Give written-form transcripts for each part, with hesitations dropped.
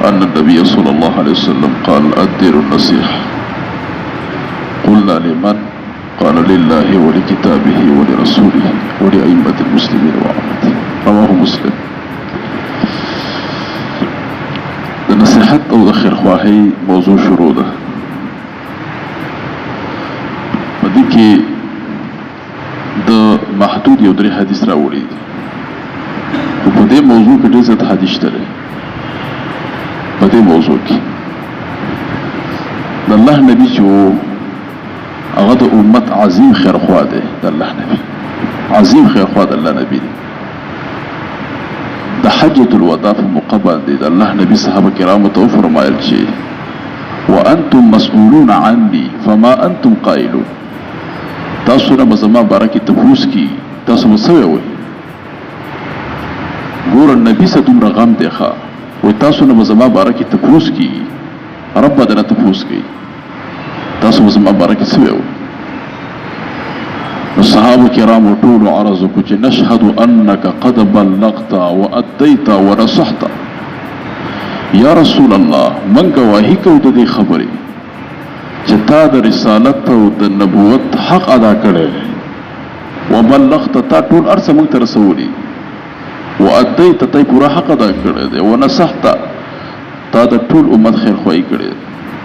أن النبي صلى الله عليه وسلم قال الدين النصيحة. قلنا لمن؟ قال لله ولكتابه ولرسوله ولأئمة المسلمين وعامته. رواه مسلم. النصيحة أو ذخر خواهي موضوع شروطه بديكي د محدود يودري حديث راولي وبدي موضوع كديزة حديث تلي بدي موضوع كي الله نبي جو أغد أمت عظيم خير خواده الله نبي عظيم خير خواده الله نبي ده حجة الوداع في مقابل دي الله نبي صحابة كرام توفر ما يلشي وأنتم مسؤولون عني فما أنتم قائلون. تاسو نه بزما بارکی تفوس کی تاسو مسوي وي ګور النبي ستوم رغم دی ښا و تاسو نه بزما بارکی تفوس کی رب دنا تفوس کی تاسو بزما بارکی سوي وي. الصحابه کرام ټول عرض کو چې نشهد انك قد بلغت واديت ونصحت يا رسول الله من گواهی کو د دې خبرې چې تا د رسالت او د نبوت حق ادا کړی وبلغت تا ټول ارسه موږ ته رسولي واديت تا پورا حق ادا کړی دی ونصحت تا د ټول امت خیر خوای کړی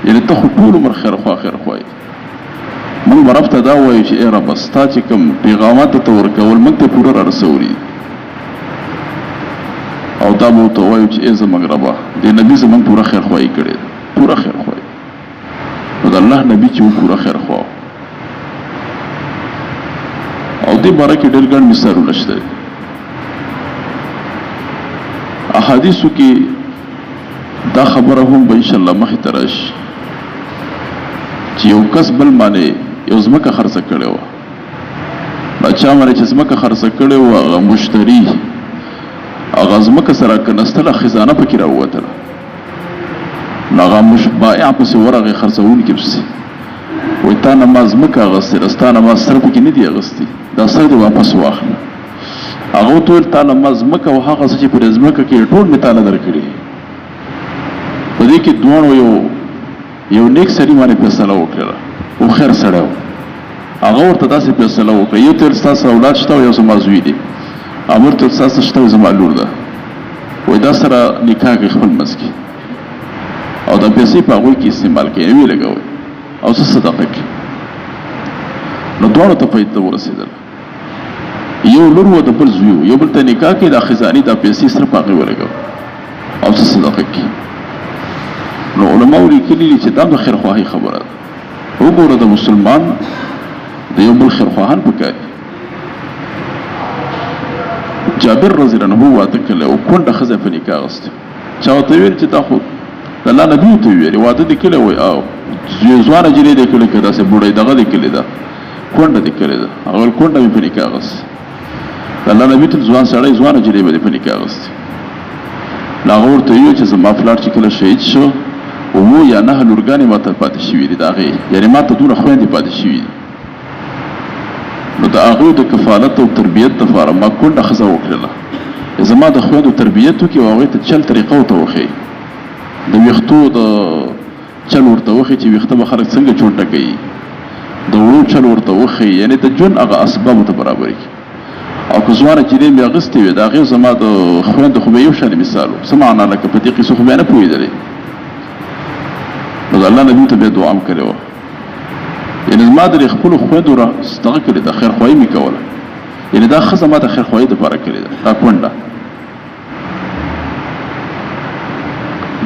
یعنی ته ټول عمر خیر خوای موږ رب ته دا وایو چې ای رب ستا چې کوم پیغامات ته ورکول موږ ته پورا را رسولي او دا مو ته وایو چې ای زموږ ربه د نبی زموږ پورا خیر خوای کړی پورا خیر خوای د الله نبی چې پورا خیر خوا او دې باره کې ډېر ګڼ مثالونه شته احادیثو کې دا خبره هم به انشاءالله مخې ته راشي چې یو کس بل باندې یو ځمکه خرڅه کړې وه دا چا باندې چې ځمکه خرڅه کړې وه هغه مشتري هغه ځمکه سره کنستله خزانه پکې راووتله ناغا مش بائع پس ورغی خرڅون کې پسې وای تا نه ما ځمکه اغستې ده ستا نه ما سر پکې نه دي اغستې دا سر دې واپس واخله هغه ورته ویل تا نه ما ځمکه او هغه څه چې په دې ځمکه کې ټول مې تاله درکړي په دې کې دواړو یو نیک سړي باندې فیصله وکړله او خیر سړی و هغه ورته داسې فیصله وکړه یو ته ویل ستاسو اولاد شته او یو زما زوی دی هغه ورته ویل ستاسو شته او زما لور ده وای دا سره نکاح کوي خپل منځ کې او دا پیسې په هغوی کې استعمال کوي ویې لګوئ او څه صدقه کوي نو دواړو ته فایده ورسېدله یو لور و د بل زوی و یو بل ته نکاح کوي دا خزاني دا پیسې صرف هغې ولګوي او څه صدقه کوي نو علماو لیکلي دي چې دا د خیرخواهۍ خبره ده وګوره د مسلمان د یو بل خیرخواهان پکار دي جابر رضی الله عنه واده کړی او کونډه ښځه په نکاح اغوستې چا ورته ویل چې دا خو د الله نبي ورته ویلې واده دې کړی وای او ځوانه نجلۍ دې کړې که داسې بوډۍ دغه دې کړې ده کونډه دې کړې ده هغه ویل کونډه مې په نکاح اغوستې د الله نبي ته ځوان سړی ځوانه نجلۍ به دې په نکاح اغوستې نو هغه ورته ویل چې زما پلار چې کله شهید شو اووه یا نهه لورګانې ما ته پاتې شوي دي د هغې یعنې ما ته دونه خویندې پاتې شوي دي نو د هغوی د کفالت او تربیت دپاره ما کونډه ښځه وکړله زما د خویندو تربیت وکړي او هغوی ته چل طریقه ورته وښیي د ویښتو د چل ورته وښیي چې ویښته به خلک څنګه چونټه کوي د وړو چل ورته وښیي یعنې د ژوند هغه اسبابو ته برابرې کړي او که ځوانه نجلۍ مې اغوستې وې د هغې زما د خویندو خو به یو شان مثال و څه معنا لکه په دې قیسو خو بیا نه پوهېدلې نو د الله نبي ته بیا دعا هم کړې وه یعنې زما د خپلو خویندو را دغه کړې ده خیرخواهي مې کوله یعنې دا ښځه ما د خیرخواهي دپاره کړې ده دا کونډه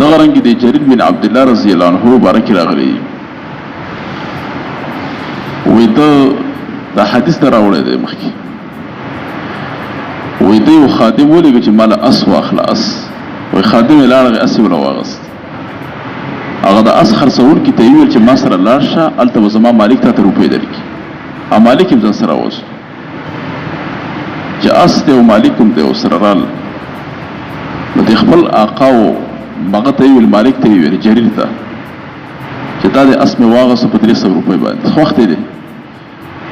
دغه رنګې د جریر بن عبدالله رضی الله عنه باره کې راغلی وایي ده دا حدیث نه راوړی دی مخکې وایي ده یو خادم ولېږه چې ماله اس واخله اس وایي خادم یې لاړ هغې اس یې ونه واغست هغه د اس خرڅوونکي ته یې وویل چې ما سره لاړ شه هلته به زما مالک تا ته روپۍ درکړي او مالک یې ځان سره راوست چې اس دی او مالک هم دی ورسره رال نو د خپل آقاو هغه ته یې ویل مالک ته یې ویل جریر ته چې تا د اس مې واغسته په 300 روپۍ باندې خوښ دی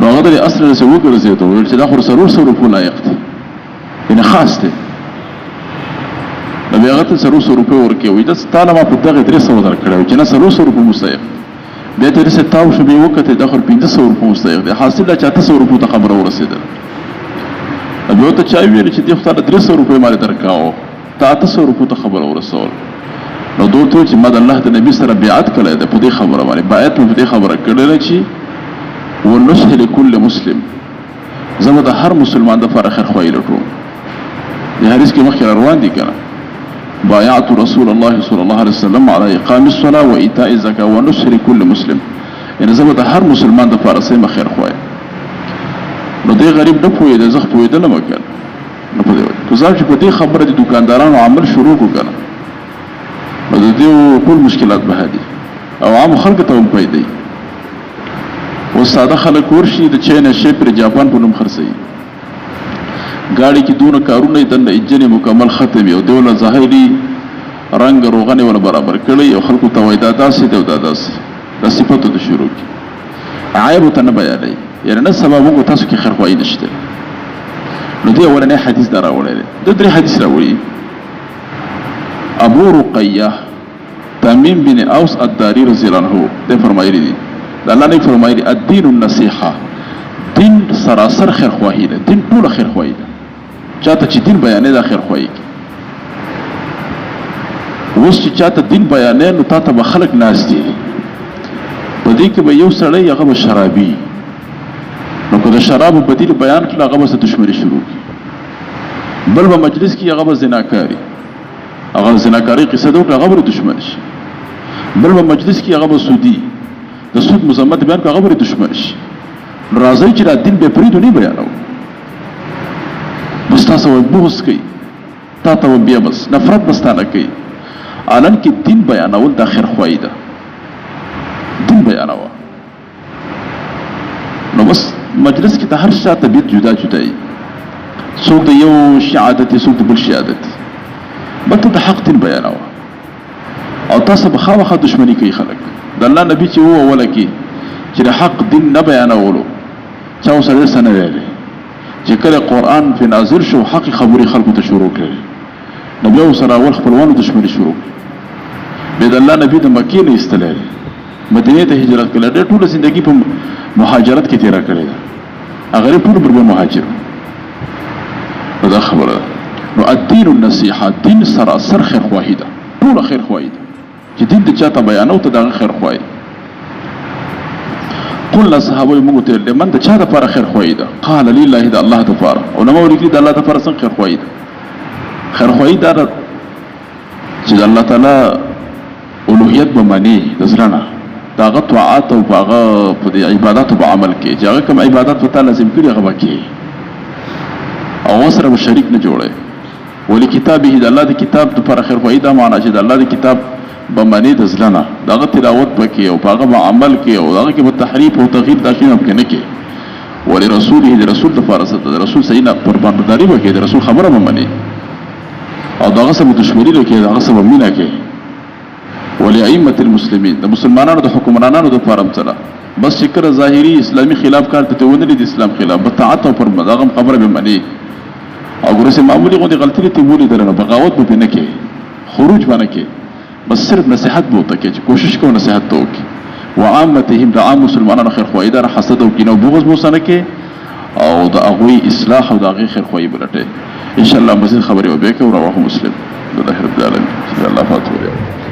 نو هغه د اس نه رسې وګرځېد ویل چې دا خو 400 روپو لایق دی یعنې خاص دی د بیا هغه ته 300 روپۍ ورکوي وایي دا تا له ما په دغه 300 درکړی چې نه 300 روپۍ مستحق بیا ته رسې تاو شو بیا وکتې دا خو 500 روپۍ مستحق دی حاصل دا چې 800 روپۍ ته خبره ورسېدله بیا ورته چا ویل چې دې خو تا له 300 روپۍ مالې درکاوه ته 800 روپۍ ته خبره ورسول نو دوی ته چې ما د الله د نبي سره بیعت کړی دی په دې خبره باندې بیعت مې په دې خبره کړې ده چې ونصح لكل مسلم زه به د هر مسلمان دپاره خیرخواهي لټوم د حدیث کې مخکې روان دي که نه بايعت رسول الله صلى الله عليه وسلم على إقام الصلاة وإيتاء الزكاة ونصح لكل مسلم یعنې زه به د هر مسلمان دپاره سیمه خیرخواهي نو دې غریب نه پوهېده زه پوهېدلم که نه په دې وجه که زه چې په دې خبره د دوکاندارانو عمل شروع کړو که نه نو د دې ټول مشکلات به حل او عامو خلکو ته هم پیدا اوس ساده خلک ورشي د چین شی پر جاپان په نوم خرڅوي ګاډي کې دونه کارونه یې دنده انجن مکمل ختم وي او دوی له ظاهري رنګ روغنې ونه برابر کړی او خلکو ته وایي دا داسې دی او دا داسې دا صفتو ته شروع کړي عیب ورته نه بیانوي یعنې نه سبا موږ تاسو کې خیرخواهي نشته نو دې اولنی حدیث دا راوړی دی د 3 حدیث راوړي ابو رقیه تمیم بن اوس الداري رضی الله عنه ده فرمایلی دي الله نه فرمایلی الدین النصیحه دین سراسر خیرخواهی ده دین ټول خیرخواهی ده چاته چې دین بیانې ده خیرخواهی اوس چې چاته دین بیانې نو تاته به خلک ناست دي په دې کې به یو سړی هغه به شرابي نو که د شرابو بدیل بیان کړي هغه به دښمني شروع کړي بل به مجلس کې هغه به زناکاري هغه زناکاري قصه ده هغه به دښمن شي بل به مجلس کې هغه به سودي د سود مذمت بیان کړي هغه به دښمن شي راځي چې دا دین به پریدو نه بیانو بس تاسو وایي بغض کوي تا ته بیا بس نفرت بستانه کوي الان کې دین بیانول د خیرخواهي ده دین بیانوه نو بس مجلس کې ته هر چا طبیعت جدا جدا وي څوک د یو شي عادت څوک د بل شي عادت بته د حق دین بیانوه او تاسو به خامخا دښمني کوي خلک د الله نبی چې هو اوله کې چې د حق دین نه بیانولو چا سره څه نه ویلي چې کله قرآن په نازل شو حق خبرې خلکو ته شروع کړي نبی سره اول خپلوانو دښمني شروع کړي بیا د الله نبی د مکې نه ایستلی مدینې ته هجرت کړی ډېر ټوله زندګي په مهاجرت کې تېره کړې ده هغه ټول پر مهاجر نو دا خبره ده نو الدین النصیحه دین سراسر خیرخواهي ده ټوله خیرخواهي ده چې دین د چاته بیانو ته دغه خیرخواهي قلنا صحابه موږ ته ویل من د چا دپاره خیرخواهي ده قال لله د الله دپاره علما ولیکلي د الله دپاره څنګه خیرخواهي ده خیرخواهي دا ده چې د الله تعالی الوهیت به منې د زړه نه د هغه طاعات او په هغه په دې عباداتو به عمل کوي چې هغه کوم عبادات په تا لازم کړي هغه به کوي او ورسره به شریک نه جوړوي ولې کتابه د الله د کتاب دپاره خیرخواهي دا معنا چې د الله د کتاب به منې د زړه نه د هغه تلاوت به کوي او په هغه به عمل کوي او د هغه کې به تحریف او تغییر دا شیونه پکې نه کوي ولرسوله د رسول دپاره څه د رسول صحیح نه پرباندهداري به کوي د رسول خبره به مني او د هغه سره به دښمني نه کوي د هغه سره به مینه کوي ولأئمة المسلمين د مسلمانانو د حکمرانانو د پاره مثلا بس چې کله ظاهري اسلامي خلاف کار ته ونه دي د اسلام خلاف بطاعت او پر مداغم خبره به مني او ګورسه معمولی غوډه غلطی ته بولی درنه بغاوت به نه کوي خروج باندې کوي بس صرف نصيحت به وته کوي چې کوشش کوي نصيحت ته وکړي وعامتهم د عام مسلمانانو خیر خوای دار حسد او کینه او بغض بوسنه کوي او د هغوی اصلاح او د هغوی خیر خوای بلټي ان شاء الله مزید خبرې وبې کوي رواه مسلم الله رب العالمین الله فاتحه